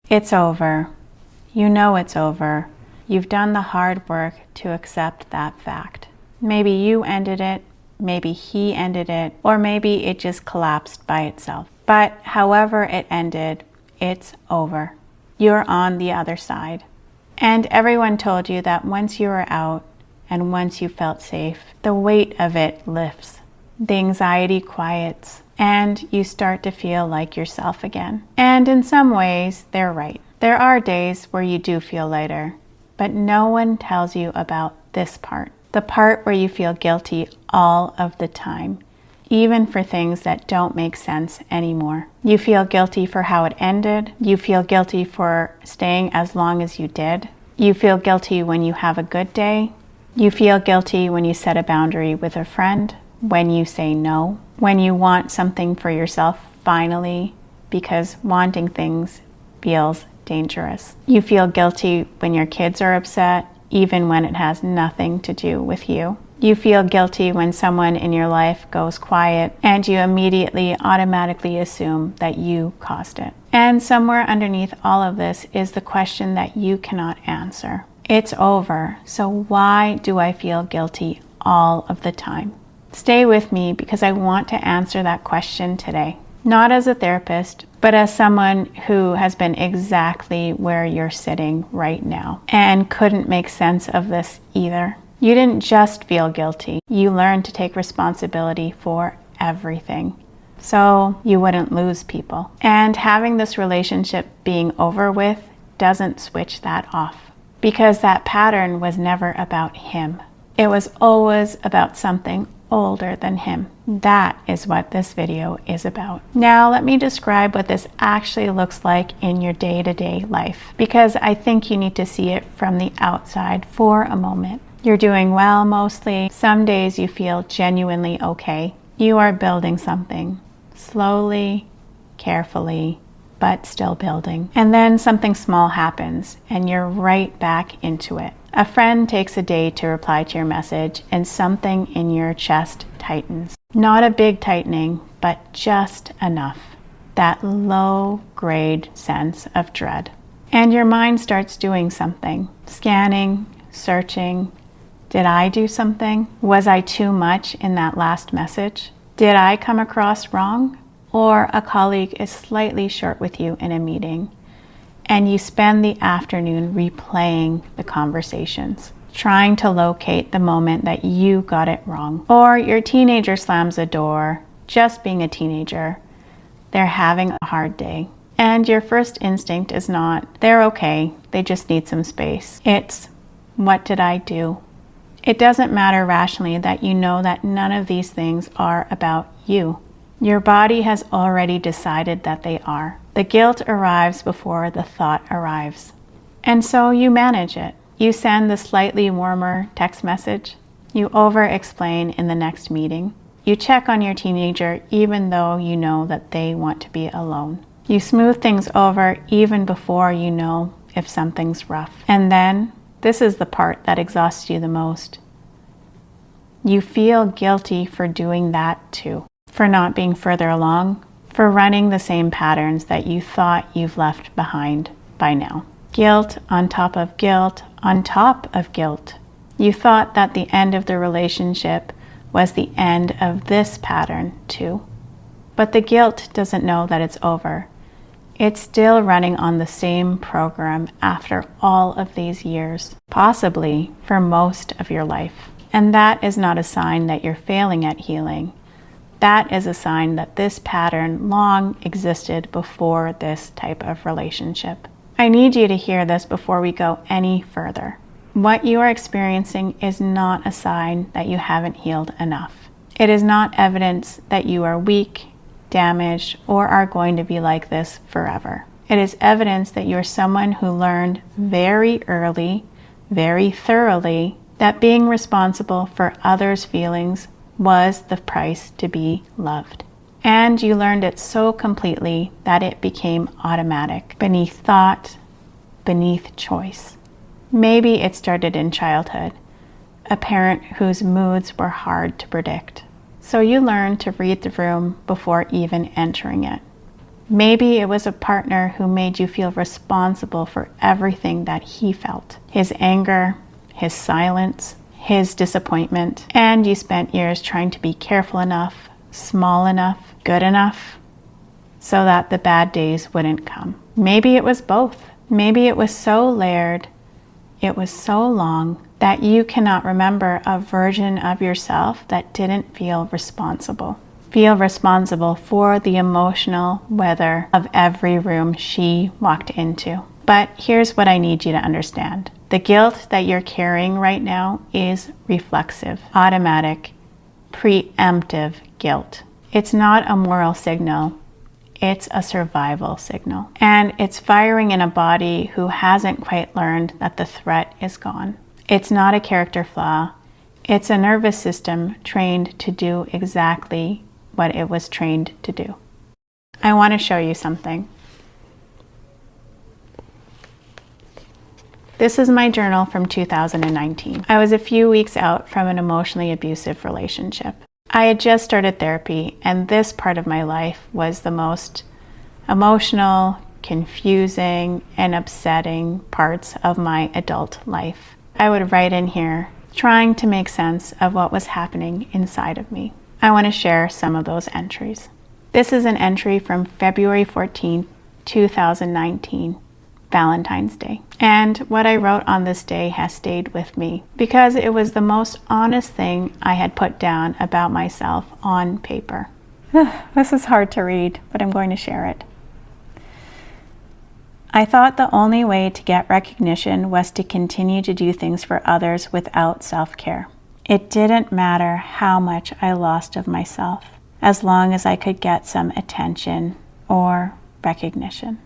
It's over. You know it's over. You've done the hard work to accept that fact. Maybe you ended it, maybe he ended it, or maybe it just collapsed by itself. But however it ended, it's over. You're on the other side. And everyone told you that once you were out and once you felt safe, the weight of it lifts. The anxiety quiets and you start to feel like yourself again. And in some ways, they're right. There are days where you do feel lighter, but no one tells you about this part. The part where you feel guilty all of the time, even for things that don't make sense anymore. You feel guilty for how it ended. You feel guilty for staying as long as you did. You feel guilty when you have a good day. You feel guilty when you set a boundary with a friend, when you say no, when you want something for yourself finally, because wanting things feels dangerous. You feel guilty when your kids are upset, even when it has nothing to do with you. You feel guilty when someone in your life goes quiet and you immediately automatically assume that you caused it. And somewhere underneath all of this is the question that you cannot answer. It's over, so why do I feel guilty all of the time? Stay with me because I want to answer that question today. Not as a therapist, but as someone who has been exactly where you're sitting right now and couldn't make sense of this either. You didn't just feel guilty. You learned to take responsibility for everything so you wouldn't lose people. And having this relationship being over with doesn't switch that off, because that pattern was never about him. It was always about something older than him. That is what this video is about. Now let me describe what this actually looks like in your day-to-day life, because I think you need to see it from the outside for a moment. You're doing well mostly. Some days you feel genuinely okay. You are building something, slowly, carefully, but still building. And then something small happens and you're right back into it. A friend takes a day to reply to your message and something in your chest tightens. Not a big tightening, but just enough. That low-grade sense of dread. And your mind starts doing something. Scanning, searching. Did I do something? Was I too much in that last message? Did I come across wrong? Or a colleague is slightly short with you in a meeting, and you spend the afternoon replaying the conversations, trying to locate the moment that you got it wrong. Or your teenager slams a door, just being a teenager. They're having a hard day. And your first instinct is not, they're okay, they just need some space. It's, what did I do? It doesn't matter rationally that you know that none of these things are about you. Your body has already decided that they are. The guilt arrives before the thought arrives. And so you manage it. You send the slightly warmer text message. You over-explain in the next meeting. You check on your teenager even though you know that they want to be alone. You smooth things over even before you know if something's rough. And then, this is the part that exhausts you the most. You feel guilty for doing that too. For not being further along, for running the same patterns that you thought you've left behind by now. Guilt on top of guilt on top of guilt. You thought that the end of the relationship was the end of this pattern too. But the guilt doesn't know that it's over. It's still running on the same program after all of these years, possibly for most of your life. And that is not a sign that you're failing at healing. That is a sign that this pattern long existed before this type of relationship. I need you to hear this before we go any further. What you are experiencing is not a sign that you haven't healed enough. It is not evidence that you are weak, damaged, or are going to be like this forever. It is evidence that you're someone who learned very early, very thoroughly, that being responsible for others' feelings was the price to be loved. And you learned it so completely that it became automatic, beneath thought, beneath choice. Maybe it started in childhood, a parent whose moods were hard to predict. So you learned to read the room before even entering it. Maybe it was a partner who made you feel responsible for everything that he felt. His anger, his silence, his disappointment. And you spent years trying to be careful enough, small enough, good enough, so that the bad days wouldn't come. Maybe it was both. Maybe it was so layered, it was so long, that you cannot remember a version of yourself that didn't feel responsible. Feel responsible for the emotional weather of every room she walked into. But here's what I need you to understand. The guilt that you're carrying right now is reflexive, automatic, preemptive guilt. It's not a moral signal. It's a survival signal. And it's firing in a body who hasn't quite learned that the threat is gone. It's not a character flaw. It's a nervous system trained to do exactly what it was trained to do. I want to show you something. This is my journal from 2019. I was a few weeks out from an emotionally abusive relationship. I had just started therapy, and this part of my life was the most emotional, confusing, and upsetting parts of my adult life. I would write in here, trying to make sense of what was happening inside of me. I want to share some of those entries. This is an entry from February 14th, 2019, Valentine's Day. And what I wrote on this day has stayed with me because it was the most honest thing I had put down about myself on paper. This is hard to read, but I'm going to share it. I thought the only way to get recognition was to continue to do things for others without self-care. It didn't matter how much I lost of myself, as long as I could get some attention or recognition.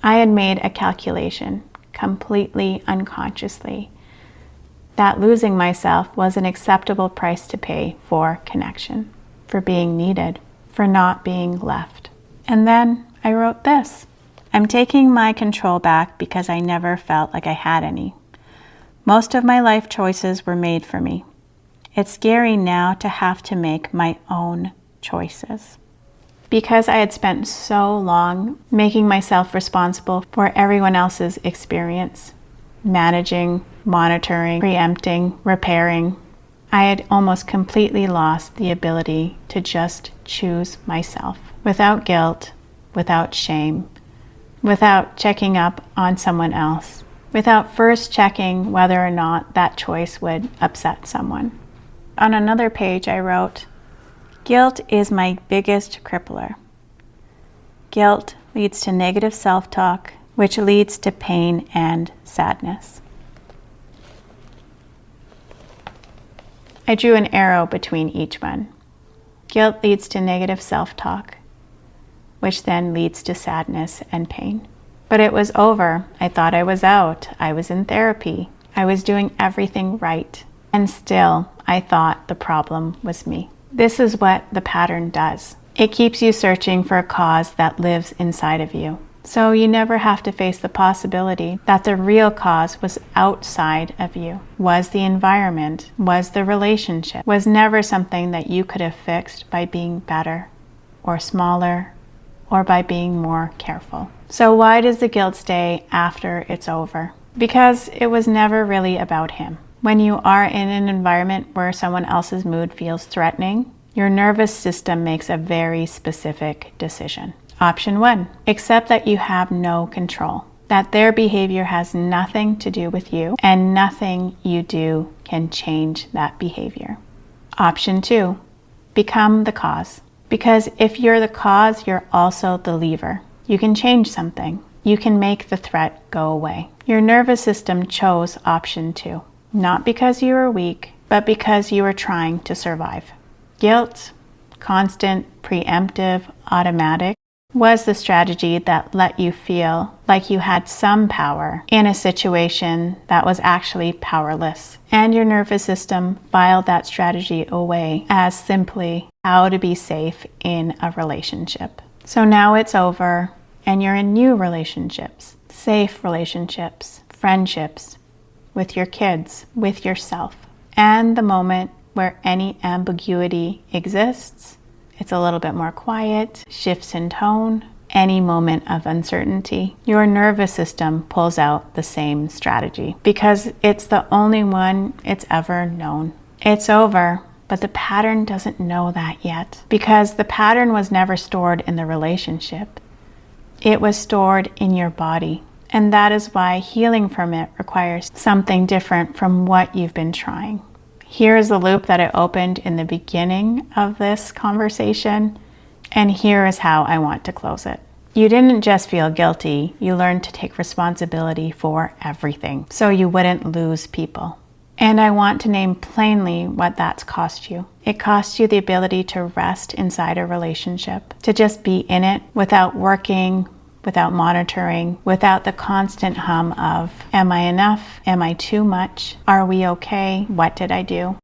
I had made a calculation, completely unconsciously, that losing myself was an acceptable price to pay for connection, for being needed, for not being left. And then I wrote this. I'm taking my control back because I never felt like I had any. Most of my life choices were made for me. It's scary now to have to make my own choices. Because I had spent so long making myself responsible for everyone else's experience, managing, monitoring, preempting, repairing, I had almost completely lost the ability to just choose myself without guilt, without shame, without checking up on someone else, without first checking whether or not that choice would upset someone. On another page I wrote, guilt is my biggest crippler. Guilt leads to negative self-talk, which leads to pain and sadness. I drew an arrow between each one. Guilt leads to negative self-talk, which then leads to sadness and pain. But it was over. I thought I was out. I was in therapy. I was doing everything right. And still, I thought the problem was me. This is what the pattern does. It keeps you searching for a cause that lives inside of you. So you never have to face the possibility that the real cause was outside of you, was the environment, was the relationship, was never something that you could have fixed by being better or smaller or by being more careful. So why does the guilt stay after it's over? Because it was never really about him. When you are in an environment where someone else's mood feels threatening, your nervous system makes a very specific decision. Option 1, accept that you have no control, that their behavior has nothing to do with you and nothing you do can change that behavior. Option 2, become the cause. Because if you're the cause, you're also the lever. You can change something. You can make the threat go away. Your nervous system chose option 2. Not because you were weak, but because you were trying to survive. Guilt, constant, preemptive, automatic, was the strategy that let you feel like you had some power in a situation that was actually powerless. And your nervous system filed that strategy away as simply how to be safe in a relationship. So now it's over and you're in new relationships, safe relationships, friendships, with your kids, with yourself. And the moment where any ambiguity exists It's a little bit more quiet, shifts in tone, any moment of uncertainty. Your nervous system pulls out the same strategy because it's the only one it's ever known. It's over, but the pattern doesn't know that yet because the pattern was never stored in the relationship. It was stored in your body. And that is why healing from it requires something different from what you've been trying. Here is the loop that I opened in the beginning of this conversation, and here is how I want to close it. You didn't just feel guilty, you learned to take responsibility for everything so you wouldn't lose people. And I want to name plainly what that's cost you. It cost you the ability to rest inside a relationship, to just be in it without working, without monitoring, without the constant hum of, am I enough? Am I too much? Are we okay? What did I do?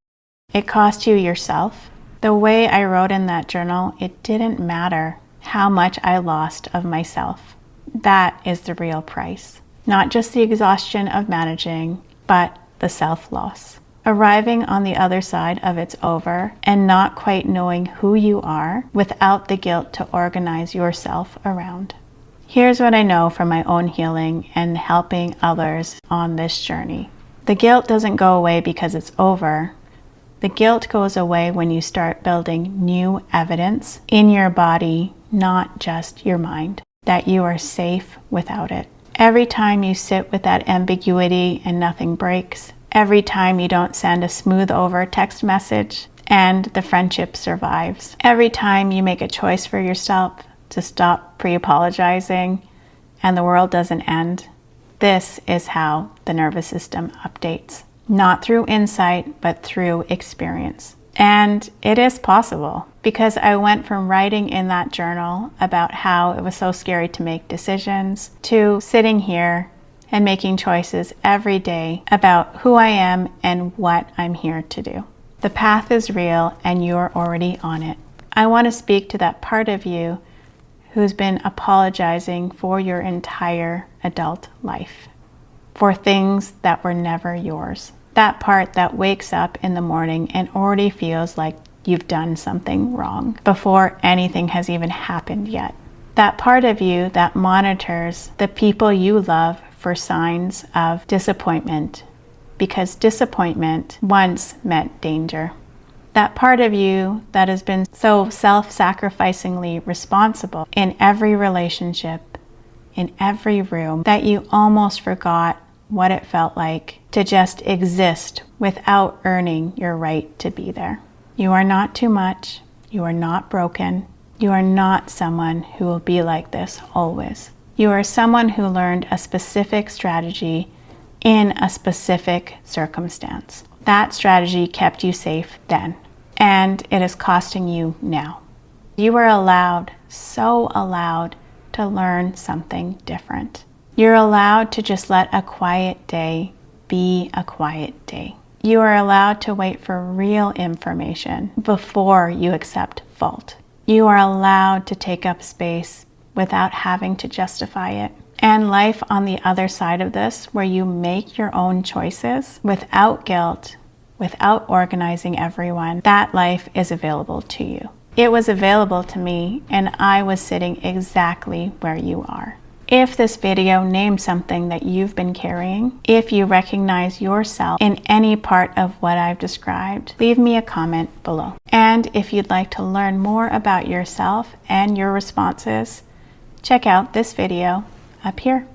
It cost you yourself. The way I wrote in that journal, it didn't matter how much I lost of myself. That is the real price. Not just the exhaustion of managing, but the self-loss. Arriving on the other side of it's over and not quite knowing who you are without the guilt to organize yourself around. Here's what I know from my own healing and helping others on this journey. The guilt doesn't go away because it's over. The guilt goes away when you start building new evidence in your body, not just your mind, that you are safe without it. Every time you sit with that ambiguity and nothing breaks, every time you don't send a smooth over text message and the friendship survives, every time you make a choice for yourself to stop pre-apologizing and the world doesn't end, this is how the nervous system updates. Not through insight, but through experience. And it is possible because I went from writing in that journal about how it was so scary to make decisions to sitting here and making choices every day about who I am and what I'm here to do. The path is real and you're already on it. I want to speak to that part of you who's been apologizing for your entire adult life, for things that were never yours. That part that wakes up in the morning and already feels like you've done something wrong before anything has even happened yet. That part of you that monitors the people you love for signs of disappointment, because disappointment once meant danger. That part of you that has been so self-sacrificingly responsible in every relationship, in every room, that you almost forgot what it felt like to just exist without earning your right to be there. You are not too much. You are not broken. You are not someone who will be like this always. You are someone who learned a specific strategy in a specific circumstance. That strategy kept you safe then, and it is costing you now. You are allowed, so allowed, to learn something different. You're allowed to just let a quiet day be a quiet day. You are allowed to wait for real information before you accept fault. You are allowed to take up space without having to justify it. And life on the other side of this, where you make your own choices without guilt, without organizing everyone, that life is available to you. It was available to me, and I was sitting exactly where you are. If this video named something that you've been carrying, if you recognize yourself in any part of what I've described, leave me a comment below. And if you'd like to learn more about yourself and your responses, check out this video up here.